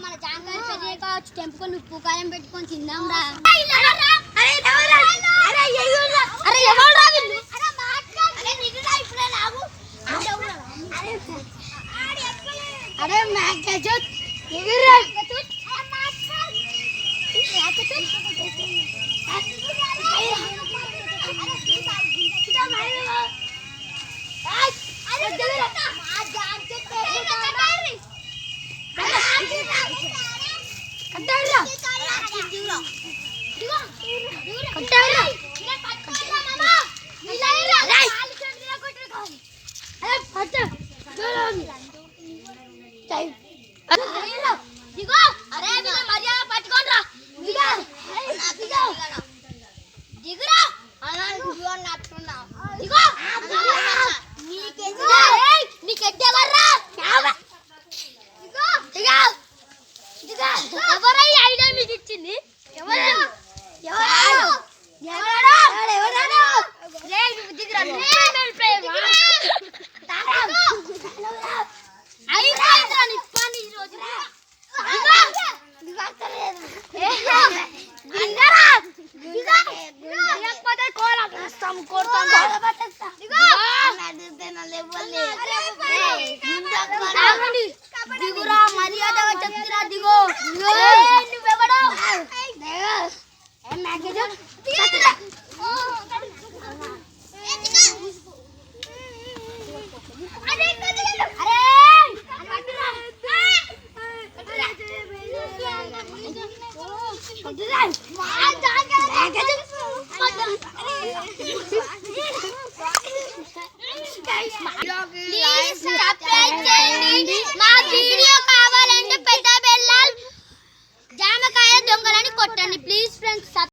మన జాంకాయ పెరిగే కావచ్చు తెంపుకొని ఉప్పు కారం పెట్టుకొని తిందాం రా. అరే దిగురా మర్యాదగా చెప్తున్నా దిగో మా వీడియో కావాలంటే పెద్ద బెల్లాల్ జామకాయ దొంగలని కొట్టండి ప్లీజ్ ఫ్రెండ్స్.